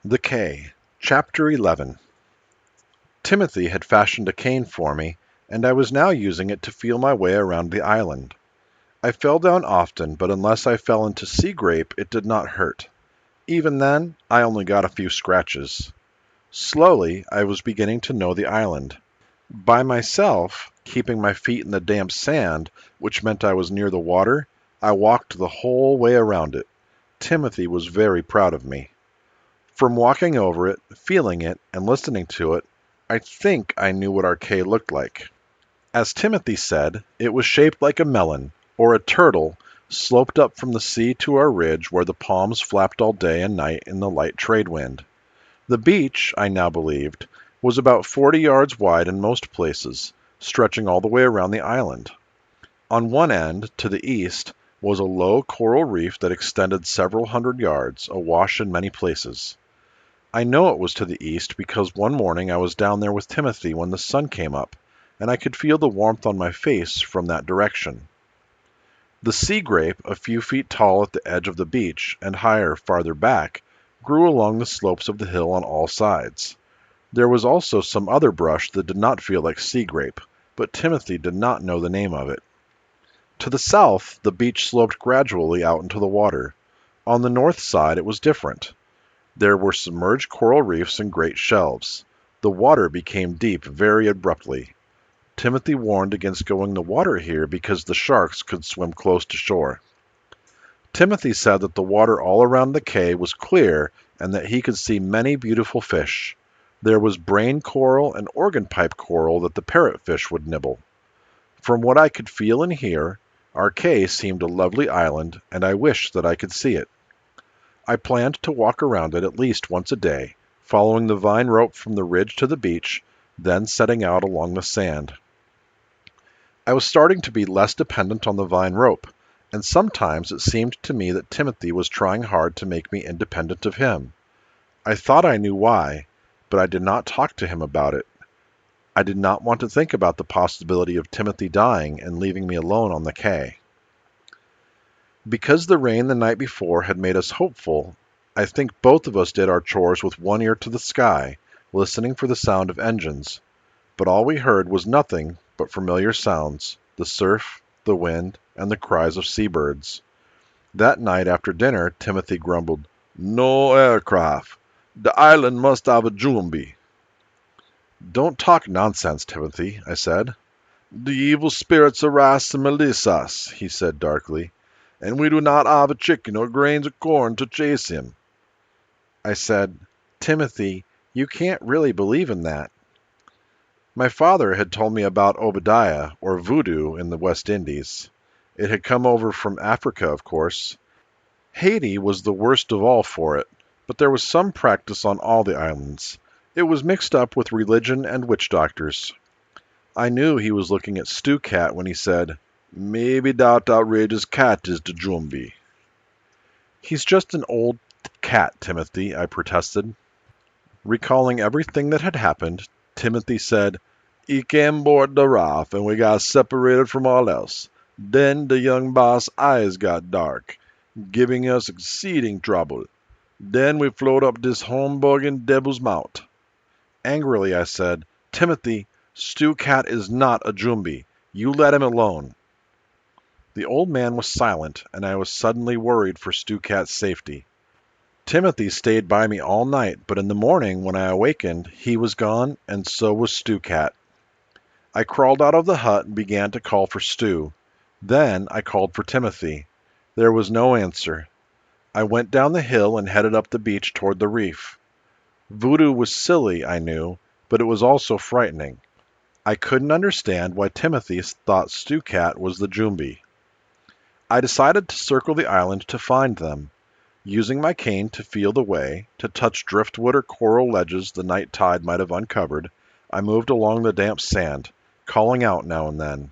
The Cay, Chapter 11. Timothy had fashioned a cane for me, and I was now using it to feel my way around the island. I fell down often, but unless I fell into sea grape, it did not hurt. Even then, I only got a few scratches. Slowly, I was beginning to know the island. By myself, keeping my feet in the damp sand, which meant I was near the water, I walked the whole way around it. Timothy was very proud of me. From walking over it, feeling it, and listening to it, I think I knew what our cay looked like. As Timothy said, it was shaped like a melon, or a turtle, sloped up from the sea to our ridge where the palms flapped all day and night in the light trade wind. The beach, I now believed, was about 40 yards wide in most places, stretching all the way around the island. On one end, to the east, was a low coral reef that extended several hundred yards, awash in many places. I know it was to the east because one morning I was down there with Timothy when the sun came up, and I could feel the warmth on my face from that direction. The sea grape, a few feet tall at the edge of the beach, and higher farther back, grew along the slopes of the hill on all sides. There was also some other brush that did not feel like sea grape, but Timothy did not know the name of it. To the south, the beach sloped gradually out into the water. On the north side it was different. There were submerged coral reefs and great shelves. The water became deep very abruptly. Timothy warned against going in the water here because the sharks could swim close to shore. Timothy said that the water all around the cay was clear and that he could see many beautiful fish. There was brain coral and organ pipe coral that the parrotfish would nibble. From what I could feel and hear, our cay seemed a lovely island, and I wished that I could see it. I planned to walk around it at least once a day, following the vine rope from the ridge to the beach, then setting out along the sand. I was starting to be less dependent on the vine rope, and sometimes it seemed to me that Timothy was trying hard to make me independent of him. I thought I knew why, but I did not talk to him about it. I did not want to think about the possibility of Timothy dying and leaving me alone on the cay. Because the rain the night before had made us hopeful, I think both of us did our chores with one ear to the sky, listening for the sound of engines. But all we heard was nothing but familiar sounds, the surf, the wind, and the cries of seabirds. That night after dinner, Timothy grumbled, "No aircraft. The island must have a Jumbi." "Don't talk nonsense, Timothy," I said. The evil spirits harass and molest us, he said darkly, and we do not have a chicken or grains of corn to chase him. I said, "Timothy, you can't really believe in that." My father had told me about Obadiah, or voodoo, in the West Indies. It had come over from Africa, of course. Haiti was the worst of all for it, but there was some practice on all the islands. It was mixed up with religion and witch doctors. I knew he was looking at Stu Cat when he said, Maybe that outrageous cat is the Jumbi. "He's just an old cat, Timothy," I protested. Recalling everything that had happened, Timothy said, He came aboard the raft and we got separated from all else. Then the young boss' eyes got dark, giving us exceeding trouble. Then we float up this humbug in Devil's Mouth. Angrily I said, "Timothy, Stu Cat is not a Jumbi. You let him alone." The old man was silent, and I was suddenly worried for Stu Cat's safety. Timothy stayed by me all night, but in the morning, when I awakened, he was gone, and so was Stu Cat. I crawled out of the hut and began to call for Stu. Then I called for Timothy. There was no answer. I went down the hill and headed up the beach toward the reef. Voodoo was silly, I knew, but it was also frightening. I couldn't understand why Timothy thought Stu Cat was the Jumbi. I decided to circle the island to find them. Using my cane to feel the way, to touch driftwood or coral ledges the night tide might have uncovered, I moved along the damp sand, calling out now and then.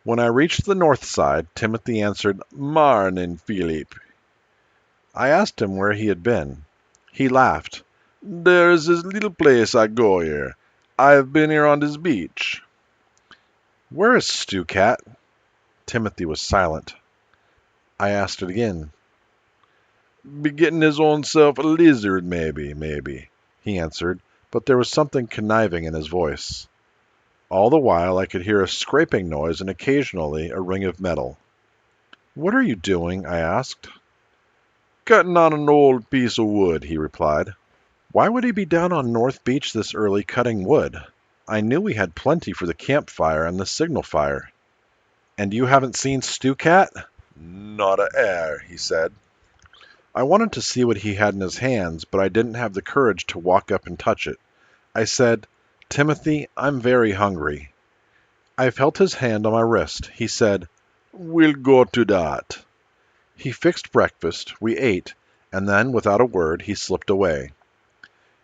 When I reached the north side, Timothy answered, Marnin, Philip. I asked him where he had been. He laughed. There's this little place I go here. I've been here on this beach. Where is Stu Cat? Timothy was silent. I asked it again. Be getting his own self a lizard, maybe, he answered, but there was something conniving in his voice. All the while I could hear a scraping noise and occasionally a ring of metal. "What are you doing?" I asked. Cutting on an old piece of wood, he replied. Why would he be down on North Beach this early cutting wood? I knew we had plenty for the campfire and the signal fire. And you haven't seen Stu Cat? Not a air, he said. I wanted to see what he had in his hands, but I didn't have the courage to walk up and touch it. I said, "Timothy, I'm very hungry." I felt his hand on my wrist. He said, "We'll go to that." He fixed breakfast, we ate, and then, without a word, he slipped away.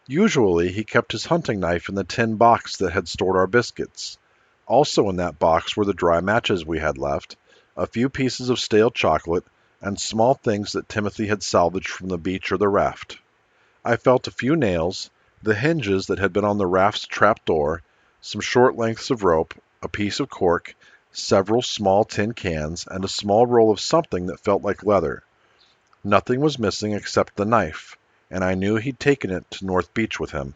Usually he kept his hunting knife in the tin box that had stored our biscuits. Also in that box were the dry matches we had left, a few pieces of stale chocolate, and small things that Timothy had salvaged from the beach or the raft. I felt a few nails, the hinges that had been on the raft's trap door, some short lengths of rope, a piece of cork, several small tin cans, and a small roll of something that felt like leather. Nothing was missing except the knife, and I knew he'd taken it to North Beach with him.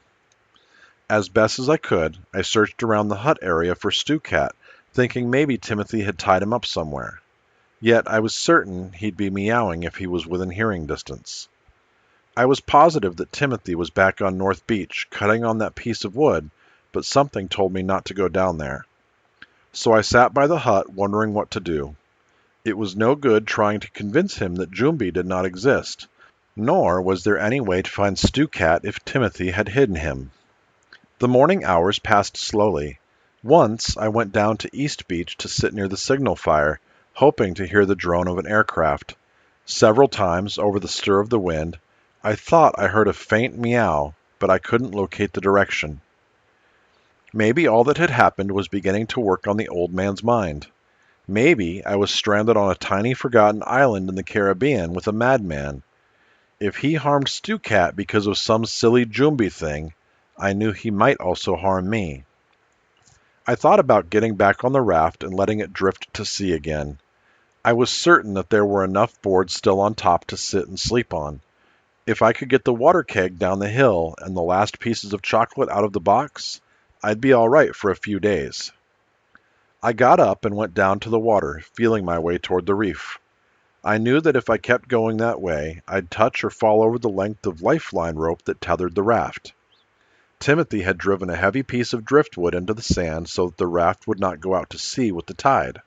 As best as I could, I searched around the hut area for Stu Cat, thinking maybe Timothy had tied him up somewhere. Yet I was certain he'd be meowing if he was within hearing distance. I was positive that Timothy was back on North Beach, cutting on that piece of wood, but something told me not to go down there. So I sat by the hut, wondering what to do. It was no good trying to convince him that Jumbi did not exist, nor was there any way to find Stu Cat if Timothy had hidden him. The morning hours passed slowly. Once I went down to East Beach to sit near the signal fire, hoping to hear the drone of an aircraft. Several times, over the stir of the wind, I thought I heard a faint meow, but I couldn't locate the direction. Maybe all that had happened was beginning to work on the old man's mind. Maybe I was stranded on a tiny forgotten island in the Caribbean with a madman. If he harmed Stu Cat because of some silly Jumbi thing, I knew he might also harm me. I thought about getting back on the raft and letting it drift to sea again. I was certain that there were enough boards still on top to sit and sleep on. If I could get the water keg down the hill and the last pieces of chocolate out of the box, I'd be all right for a few days. I got up and went down to the water, feeling my way toward the reef. I knew that if I kept going that way, I'd touch or fall over the length of lifeline rope that tethered the raft. Timothy had driven a heavy piece of driftwood into the sand so that the raft would not go out to sea with the tide.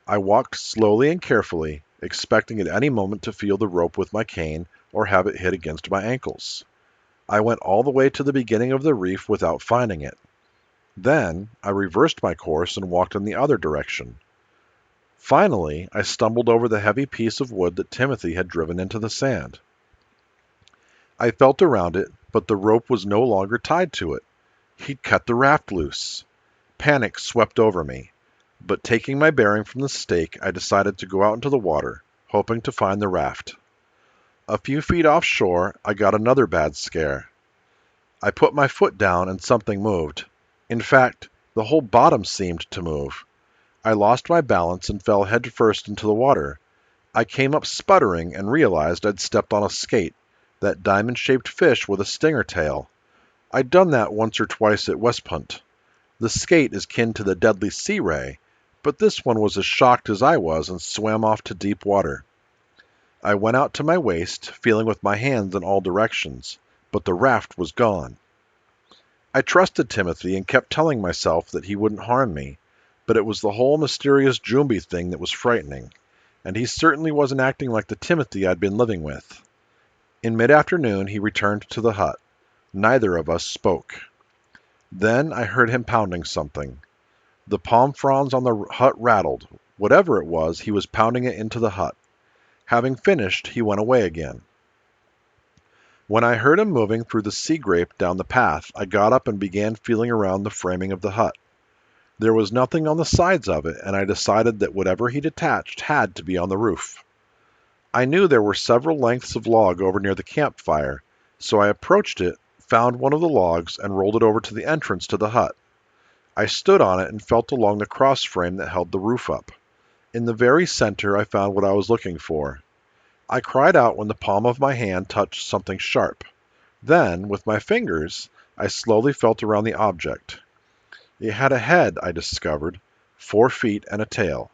I walked slowly and carefully, expecting at any moment to feel the rope with my cane or have it hit against my ankles. I went all the way to the beginning of the reef without finding it. Then I reversed my course and walked in the other direction. Finally, I stumbled over the heavy piece of wood that Timothy had driven into the sand. I felt around it, but the rope was no longer tied to it. He'd cut the raft loose. Panic swept over me, but taking my bearing from the stake, I decided to go out into the water, hoping to find the raft. A few feet offshore, I got another bad scare. I put my foot down and something moved. In fact, the whole bottom seemed to move. I lost my balance and fell headfirst into the water. I came up sputtering and realized I'd stepped on a skate, that diamond-shaped fish with a stinger tail. I'd done that once or twice at West Punt. The skate is kin to the deadly sea ray, but this one was as shocked as I was and swam off to deep water. I went out to my waist, feeling with my hands in all directions, but the raft was gone. I trusted Timothy and kept telling myself that he wouldn't harm me, but it was the whole mysterious Jumbi thing that was frightening, and he certainly wasn't acting like the Timothy I'd been living with. In mid-afternoon he returned to the hut. Neither of us spoke. Then I heard him pounding something. The palm fronds on the hut rattled. Whatever it was, he was pounding it into the hut. Having finished, he went away again. When I heard him moving through the sea grape down the path, I got up and began feeling around the framing of the hut. There was nothing on the sides of it, and I decided that whatever he'd attached had to be on the roof. I knew there were several lengths of log over near the campfire, so I approached it, found one of the logs, and rolled it over to the entrance to the hut. I stood on it and felt along the cross frame that held the roof up. In the very center I found what I was looking for. I cried out when the palm of my hand touched something sharp. Then, with my fingers, I slowly felt around the object. It had a head, I discovered, 4 feet and a tail.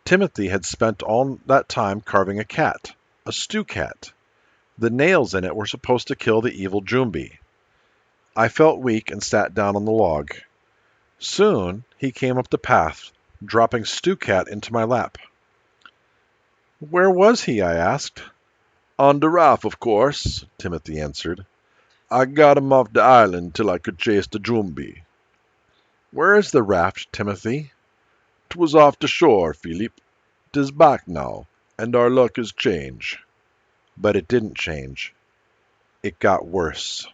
Timothy had spent all that time carving a cat, a stew cat. The nails in it were supposed to kill the evil Jumbi. I felt weak and sat down on the log. Soon he came up the path, dropping Stew Cat into my lap. "Where was he?" I asked. "On the raft, of course," Timothy answered. "I got him off the island till I could chase the Jumbi." "Where is the raft, Timothy?" "'Twas off the shore, Philip. 'Tis back now, and our luck is changed." But it didn't change. It got worse.